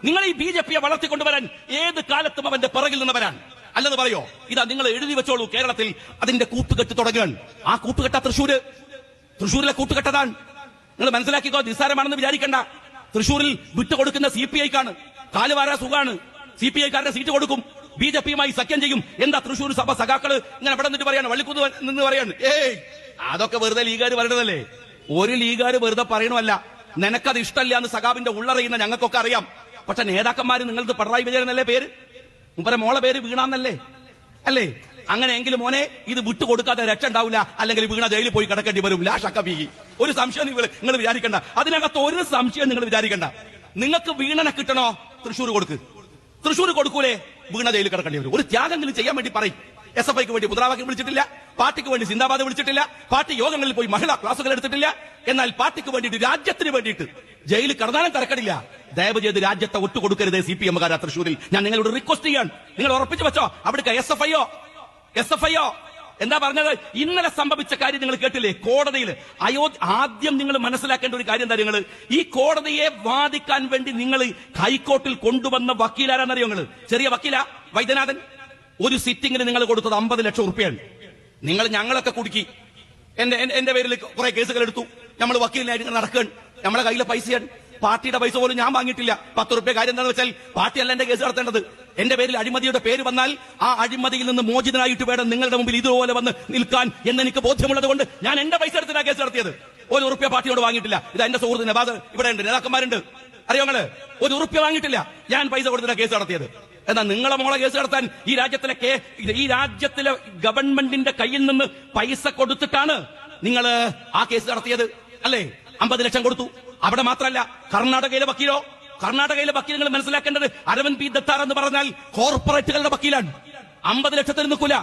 നിങ്ങൾ ഈ ബിജെപിയെ വളർത്തിക്കൊണ്ടുവരാൻ ഏത് കാലത്തും അവന്റെ പിറകിൽ നിന്നവരാണ്. അല്ലെന്ന് പറയോ? ഇതാ നിങ്ങൾ എഴുതി വെച്ചോളൂ. കേരളത്തിൽ അതിന്റെ കൂട്ടുകെട്ട് തുടങ്ങുകയാണ്. ആ കൂട്ടുകെട്ട തൃശ്ശൂരിലെ കൂട്ടുകെട്ടതാണ്. നിങ്ങൾ മനസ്സിലാക്കിക്കോ. നിസ്സാരമാണെന്ന് വിചാരിക്കണ്ട. തൃശ്ശൂരിൽ വിട്ടുകൊടുക്കുന്ന CPI-ക്കാണ്. കാലുവാരാ സുഖാണ്. CPI-കാരുടെ സീറ്റ് കൊടുക്കും. ബിജെപിയുമായി സഖ്യം ചെയ്യും. എന്താ തൃശ്ശൂർ സഭ സഖാക്കള് ഇങ്ങനെ ഇവിടെ നിന്നിട്ട് പറയാണ്, വള്ളിക്കുന്ന് നിന്ന് പറയാണ്, അതൊക്കെ വെറുതെ ലീഗുകാർ പറയണതല്ലേ. ഒരു ലീഗുകാർ വെറുതെ പറയണമല്ല. നിനക്കത് ഇഷ്ടമല്ല എന്ന് സഖാബിന്റെ ഉള്ളറിയുന്ന ഞങ്ങൾക്കൊക്കെ അറിയാം. പക്ഷെ നേതാക്കന്മാര് നിങ്ങൾക്ക് പിണറായി വിജയൻ എന്നല്ലേ പേര്, മുമ്പേ മോളെ പേര് വീണാന്നല്ലേ അല്ലേ? അങ്ങനെയെങ്കിലും മോനെ ഇത് വിട്ടുകൊടുക്കാതെ രക്ഷ ഉണ്ടാവില്ല. അല്ലെങ്കിൽ വീണ ജയിലിൽ പോയി കിടക്കേണ്ടി വരും. ലാഷക്കബീഹി. ഒരു സംശയം നിങ്ങൾ വിചാരിക്കണ്ട. അതിനകത്ത് ഒരു സംശയം നിങ്ങൾ വിചാരിക്കണ്ട. നിങ്ങൾക്ക് വീണനെ കിട്ടണോ? തൃശ്ശൂർ കൊടുക്കൂലേ? വീണ ജയിലിൽ കിടക്കേണ്ടി വരും. ഒരു ത്യാഗങ്ങളും ചെയ്യാൻ വേണ്ടി പറയും. SFIക്ക് വേണ്ടി മുദ്രാവാക്യം വിളിച്ചിട്ടില്ല. പാർട്ടിക്ക് വേണ്ടി സിന്ദാബാദ് വിളിച്ചിട്ടില്ല. പാർട്ടി യോഗങ്ങളിൽ പോയി മഹിളാ ക്ലാസുകൾ എടുത്തിട്ടില്ല. എന്നാൽ പാർട്ടിക്ക് വേണ്ടിയിട്ട്, രാജ്യത്തിന് വേണ്ടിയിട്ട് ജയിലിൽ കടന്നാലും തിരക്കടില്ല. ദയവ് ചെയ്ത് രാജ്യത്തെ ഒട്ടുകൊടുക്കരുത് CPM-കാരാ തൃശ്ശൂരിൽ. ഞാൻ നിങ്ങളോട് റിക്വസ്റ്റ് ചെയ്യാൻ. നിങ്ങൾ ഉറപ്പിച്ചു വെച്ചോ. അവിടെ SFIയോ എന്താ പറഞ്ഞത്? ഇന്നലെ സംഭവിച്ച കാര്യം നിങ്ങൾ കേട്ടില്ലേ? കോടതിയിൽ ആദ്യം നിങ്ങൾ മനസ്സിലാക്കേണ്ട ഒരു കാര്യം എന്താ? നിങ്ങൾ ഈ കോടതിയെ വാദിക്കാൻ വേണ്ടി നിങ്ങൾ ഹൈക്കോർട്ടിൽ കൊണ്ടുവന്ന വക്കീലാരാന്നറിയോ? നിങ്ങൾ ചെറിയ വക്കീല വൈദ്യനാഥൻ. ഒരു സിറ്റിംഗിന് നിങ്ങൾ കൊടുത്തത് 50 ലക്ഷം റുപ്യാണ്. നിങ്ങൾ ഞങ്ങളൊക്കെ കുടുക്കി. എന്റെ പേരിൽ കുറെ കേസുകൾ എടുത്തു. നമ്മൾ വക്കീലിനായിട്ട് നടക്കുകയാണ്. നമ്മളെ കയ്യിലെ പൈസയാണ്. പാർട്ടിയുടെ പൈസ പോലും ഞാൻ വാങ്ങിയിട്ടില്ല. 10 റുപ്യ. കാര്യം എന്താണെന്ന് വെച്ചാൽ പാർട്ടിയല്ല എന്റെ കേസ് നടത്തേണ്ടത്. എന്റെ പേരിൽ അഴിമതിയുടെ പേര് വന്നാൽ ആ അഴിമതിയിൽ നിന്ന് മോചിതനായിട്ട് വേണം നിങ്ങളുടെ മുമ്പിൽ ഇതുപോലെ വന്ന് നിൽക്കാൻ എന്നെനിക്ക് ബോധ്യമുള്ളത് കൊണ്ട് ഞാൻ എന്റെ പൈസ എടുത്തിട്ടാണ് കേസ് നടത്തിയത്. 1 റുപ്യ പാർട്ടിയോട് വാങ്ങിയിട്ടില്ല. ഇത് എന്റെ സുഹൃത്ത് നവാസ് ഇവിടെ ഉണ്ട്, നേതാക്കന്മാരുണ്ട്, അറിയോ നിങ്ങള്? 1 റുപ്യ വാങ്ങിയിട്ടില്ല. ഞാൻ പൈസ കൊടുത്തിട്ടാണ് കേസ് നടത്തിയത്. എന്നാൽ നിങ്ങളെ മോളെ കേസ് നടത്താൻ ഈ രാജ്യത്തിലെ ഗവൺമെന്റിന്റെ കയ്യിൽ നിന്ന് പൈസ കൊടുത്തിട്ടാണ് നിങ്ങൾ ആ കേസ് നടത്തിയത് അല്ലേ? 50 ലക്ഷം കൊടുത്തു. അവിടെ മാത്രമല്ല, കർണാടകയിലെ വക്കീൽ നിങ്ങൾ മനസ്സിലാക്കേണ്ടത് അരവിന്ദ് പി ദത്താർ എന്ന് പറഞ്ഞാൽ കോർപ്പറേറ്റുകളുടെ വക്കീലാണ്. 50 ലക്ഷത്തിന് നിൽക്കൂല.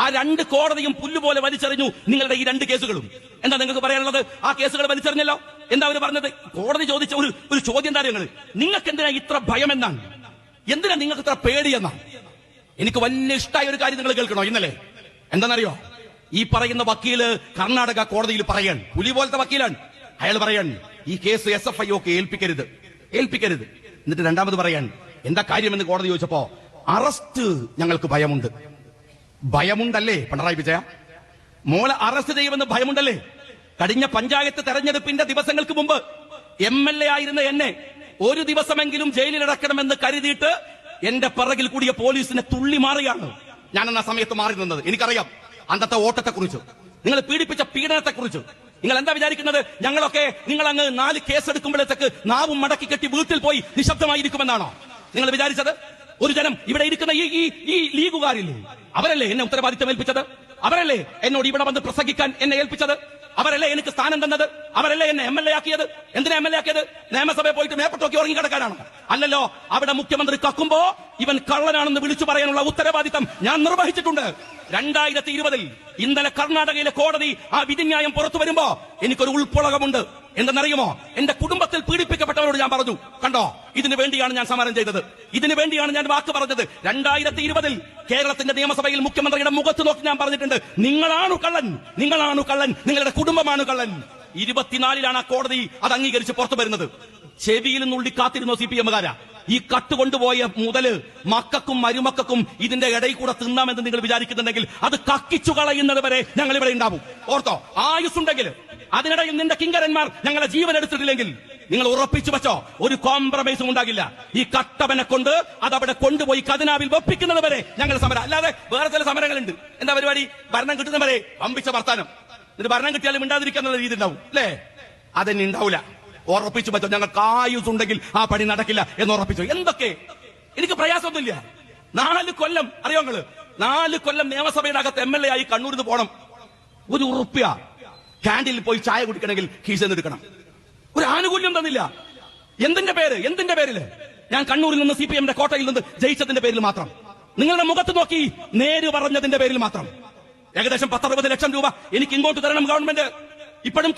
ആ 2 കോടതിയും പുല്ലുപോലെ വലിച്ചെറിഞ്ഞു നിങ്ങളുടെ ഈ 2 കേസുകളും. എന്താ നിങ്ങൾക്ക് പറയാനുള്ളത്? ആ കേസുകൾ വലിച്ചെറിഞ്ഞല്ലോ. എന്താ അവർ പറഞ്ഞത്? കോടതി ചോദിച്ച ഒരു ചോദ്യം എന്താ? നിങ്ങൾക്ക് എന്തിനാ ഇത്ര ഭയം എന്നാണ്? എന്തിനാ നിങ്ങൾക്ക് ഇത്ര പേടിയെന്നാണ്? എനിക്ക് വലിയ ഇഷ്ടമായ ഒരു കാര്യം നിങ്ങൾ കേൾക്കണോ? ഇന്നലെ എന്താണെന്നറിയോ? ഈ പറയുന്ന വക്കീല് കർണാടക കോടതിയിൽ പറയാൻ, പുലി പോലത്തെ വക്കീലാണ്. അയാൾ പറയാൻ, ഈ കേസ് SFIക്ക് ഏൽപ്പിക്കരുത്. എന്നിട്ട് രണ്ടാമത് പറയാൻ, എന്താ കാര്യമെന്ന് കോടതി ചോദിച്ചപ്പോ, അറസ്റ്റ് ഞങ്ങൾക്ക് ഭയമുണ്ടല്ലേ പിണറായി വിജയ? മോളെ അറസ്റ്റ് ചെയ്യുമെന്ന് ഭയമുണ്ടല്ലേ? കഴിഞ്ഞ പഞ്ചായത്ത് തെരഞ്ഞെടുപ്പിന്റെ ദിവസങ്ങൾക്ക് മുമ്പ് MLA ആയിരുന്ന എന്നെ ഒരു ദിവസമെങ്കിലും ജയിലിലടക്കണമെന്ന് കരുതിയിട്ട് എന്റെ പിറകിൽ കൂടിയ പോലീസിനെ തുള്ളി മാറുകയാണ്. ഞാൻ ആ സമയത്ത് മാറി നിന്നത്. എനിക്കറിയാം അന്നത്തെ ഓട്ടത്തെക്കുറിച്ച്, നിങ്ങൾ പീഡിപ്പിച്ച പീഡനത്തെക്കുറിച്ച്. നിങ്ങൾ എന്താ വിചാരിക്കുന്നത്? ഞങ്ങളൊക്കെ നിങ്ങൾ അങ്ങ് 4 കേസെടുക്കുമ്പോഴത്തേക്ക് നാവും മടക്കി കെട്ടി വീട്ടിൽ പോയി നിശബ്ദമായിരിക്കുമെന്നാണോ നിങ്ങൾ വിചാരിച്ചത്? ഒരു ജനം ഇവിടെ ഇരിക്കുന്ന ഈ ലീഗുകാരില്ലേ, അവരല്ലേ എന്നെ ഉത്തരവാദിത്തം ഏൽപ്പിച്ചത്? അവരല്ലേ എന്നോട് ഇവിടെ വന്ന് പ്രസംഗിക്കാൻ എന്നെ ഏൽപ്പിച്ചത്? അവരല്ലേ എനിക്ക് സ്ഥാനം തന്നത്? അവരല്ലേ എന്നെ MLA ആക്കിയത്? എന്തിനാ MLA ആക്കിയത്? നിയമസഭയിൽ പോയിട്ട് മേപ്പട്ടോക്കി ഉറങ്ങി കിടക്കാനാണോ? അല്ലല്ലോ. അവിടെ മുഖ്യമന്ത്രി കക്കുമ്പോ ഇവൻ കള്ളനാണെന്ന് വിളിച്ചു പറയാനുള്ള ഉത്തരവാദിത്തം ഞാൻ നിർവഹിച്ചിട്ടുണ്ട്. 2020 ഇന്നലെ കർണാടകയിലെ കോടതി ആ വിധിന്യായം പുറത്തു വരുമ്പോ എനിക്കൊരു ഉൾപ്പൊളകമുണ്ട്. എന്തെന്നറിയുമോ? എന്റെ കുടുംബത്തിൽ പീഡിപ്പിക്കപ്പെട്ടവരോട് ഞാൻ പറഞ്ഞു, കണ്ടോ, ഇതിനു വേണ്ടിയാണ് ഞാൻ സമരം ചെയ്തത്, ഇതിനു വേണ്ടിയാണ് ഞാൻ വാക്ക് പറഞ്ഞത്. 2020 കേരളത്തിന്റെ നിയമസഭയിൽ മുഖ്യമന്ത്രിയുടെ മുഖത്ത് നോക്കി ഞാൻ പറഞ്ഞിട്ടുണ്ട്, നിങ്ങളാണു കള്ളൻ, നിങ്ങളുടെ കുടുംബമാണ് കള്ളൻ. 24 ആ കോടതി അത് അംഗീകരിച്ച് പുറത്തു വരുന്നത്. ചെവിയിൽ നുള്ളി കാത്തിരുന്നോ CPM-കാരാ? ഈ കട്ടുകൊണ്ടുപോയ മുതല് മക്കൾക്കും മരുമക്കൾക്കും ഇതിന്റെ ഇടയിൽ കൂടെ തിന്നാമെന്ന് നിങ്ങൾ വിചാരിക്കുന്നുണ്ടെങ്കിൽ അത് കക്കിച്ചു കളയുന്നത് വരെ ഞങ്ങൾ ഇവിടെ ഉണ്ടാവും. ഓർത്തോ, ആയുസ്സുണ്ടെങ്കിൽ. അതിനിടയിൽ നിന്റെ കിങ്കരന്മാർ ഞങ്ങളെ ജീവൻ എടുത്തിട്ടില്ലെങ്കിൽ നിങ്ങൾ ഉറപ്പിച്ചു വെച്ചോ, ഒരു കോംപ്രമൈസും ഉണ്ടാകില്ല. ഈ കട്ടവനെ കൊണ്ട് അതവിടെ കൊണ്ടുപോയി ഖജനാവിൽ വെപ്പിക്കുന്നത് വരെ ഞങ്ങൾ സമരം. അല്ലാതെ വേറെ ചില സമരങ്ങളുണ്ട്. എന്താ പരിപാടി? ഭരണം കിട്ടുന്നവരെ വമ്പിച്ച വർത്താനം. എന്നിട്ട് ഭരണം കിട്ടിയാലും മിണ്ടാതിരിക്കാന്നുള്ള രീതി ഉണ്ടാവും അല്ലേ? അതെന്നെ ഉണ്ടാവില്ല. ഉറപ്പിച്ചു പറ്റോ, ഞങ്ങൾക്ക് ആയുസുണ്ടെങ്കിൽ ആ പണി നടക്കില്ല എന്ന് ഉറപ്പിച്ചു. എന്തൊക്കെ എനിക്ക് പ്രയാസമൊന്നുമില്ല. 4 കൊല്ലം അറിയോ നിങ്ങള്? 4 കൊല്ലം നിയമസഭയുടെ അകത്ത് MLA ആയി കണ്ണൂരിൽ നിന്ന് പോകണം. 1 ഉറുപ്പ്യ ക്യാൻറ്റീനിൽ പോയി ചായ കുടിക്കണമെങ്കിൽ കീശന്ന് എടുക്കണം. ഒരു ആനുകൂല്യം തന്നില്ല. എന്തിന്റെ പേരില്? ഞാൻ കണ്ണൂരിൽ നിന്ന് CPM-ന്റെ കോട്ടയിൽ നിന്ന് ജയിച്ചതിന്റെ പേരിൽ മാത്രം, നിങ്ങളുടെ മുഖത്ത് നോക്കി നേര് പറഞ്ഞതിന്റെ പേരിൽ മാത്രം ഏകദേശം 10-60 ലക്ഷം രൂപ എനിക്ക് ഇങ്ങോട്ട് തരണം ഗവൺമെന്റ്. ഇപ്പോഴും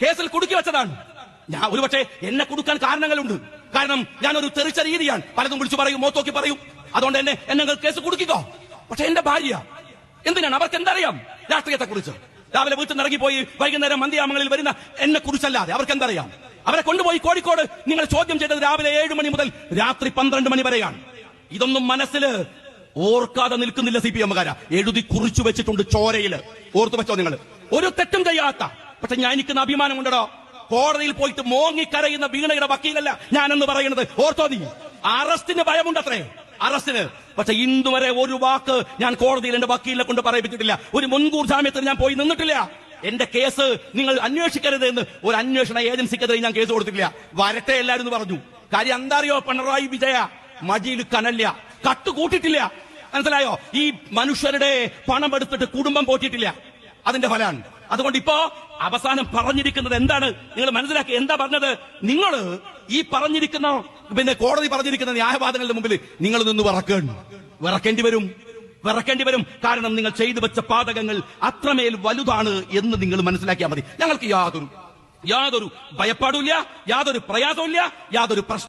കേസിൽ കുടുക്കി വെച്ചതാണ്. ഞാൻ ഒരുപക്ഷെ എന്നെ കൊടുക്കാൻ കാരണങ്ങളുണ്ട്. കാരണം ഞാനൊരു തെറിച്ച രീതിയാണ്, പലതും വിളിച്ചു പറയും, മോത്തോക്കി പറയും. അതുകൊണ്ട് എന്നെ കേസ് കുടുക്കിക്കോ. പക്ഷെ എന്റെ ഭാര്യ എന്തിനാണ്? അവർക്ക് എന്തറിയാം രാഷ്ട്രീയത്തെ കുറിച്ച്? രാവിലെ വീട്ടിൽ നിന്ന് ഇറങ്ങിപ്പോയി വൈകുന്നേരം മന്ദിയാമങ്ങളിൽ വരുന്ന എന്നെ കുറിച്ചല്ലാതെ അവർക്ക് എന്തറിയാം? അവരെ കൊണ്ടുപോയി കോഴിക്കോട് നിങ്ങൾ ചോദ്യം ചെയ്തത് രാവിലെ 7 മണി മുതൽ രാത്രി 12 മണി വരെയാണ്. ഇതൊന്നും മനസ്സിൽ ഓർക്കാതെ നിൽക്കുന്നില്ല സി പി എമ്മുകാരാ. എഴുതി കുറിച്ചു വെച്ചിട്ടുണ്ട് ചോരയില്. ഓർത്തു വെച്ചോ നിങ്ങൾ. ഒരു തെറ്റും ചെയ്യാത്ത, പക്ഷെ ഞാൻ എനിക്കുന്ന അഭിമാനമുണ്ടോ, കോടതിയിൽ പോയിട്ട് മോങ്ങിക്കരയുന്ന വീണയുടെ വക്കീലല്ല ഞാനെന്ന് പറയുന്നത്. ഓർത്തോ നീ. അറസ്റ്റിന് ഭയമുണ്ടത്രേ, അറസ്റ്റിന്. പക്ഷെ ഇന്നു വരെ ഒരു വാക്ക് ഞാൻ കോടതിയിൽ എന്റെ വക്കീലിനെ കൊണ്ട് പറയിപ്പിച്ചിട്ടില്ല. ഒരു മുൻകൂർ ജാമ്യത്തിന് ഞാൻ പോയി നിന്നിട്ടില്ല. എന്റെ കേസ് നിങ്ങൾ അന്വേഷിക്കരുത് എന്ന് ഒരു അന്വേഷണ ഏജൻസിക്കെതിരെ ഞാൻ കേസ് കൊടുത്തിട്ടില്ല. വരട്ടെ എല്ലാരും എന്ന് പറഞ്ഞു. കാര്യം എന്താ അറിയോ, പിണറായി വിജയ മടിയിൽ കനല്ല, കട്ടുകൂട്ടിട്ടില്ല. മനസ്സിലായോ? ഈ മനുഷ്യരുടെ പണം എടുത്തിട്ട് കുടുംബം പോറ്റിയിട്ടില്ല. അതിന്റെ ഫലമാണ്. അതുകൊണ്ട് ഇപ്പോ അവസാനം പറഞ്ഞിരിക്കുന്നത് എന്താണ് നിങ്ങൾ മനസ്സിലാക്കി? എന്താ പറഞ്ഞത്? നിങ്ങൾ ഈ പറഞ്ഞിരിക്കുന്ന കോടതി പറഞ്ഞിരിക്കുന്ന ന്യായവാദങ്ങളുടെ മുമ്പിൽ നിങ്ങൾ നിന്ന് വിറക്കേണ്ടി വരും. കാരണം നിങ്ങൾ ചെയ്തു വെച്ച പാതകങ്ങൾ അത്രമേൽ വലുതാണ് എന്ന് നിങ്ങൾ മനസ്സിലാക്കിയാൽ മതി. ഞങ്ങൾക്ക് യാതൊരു ഭയപ്പാടുമില്ല, യാതൊരു പ്രയാസമില്ല, യാതൊരു പ്രശ്നം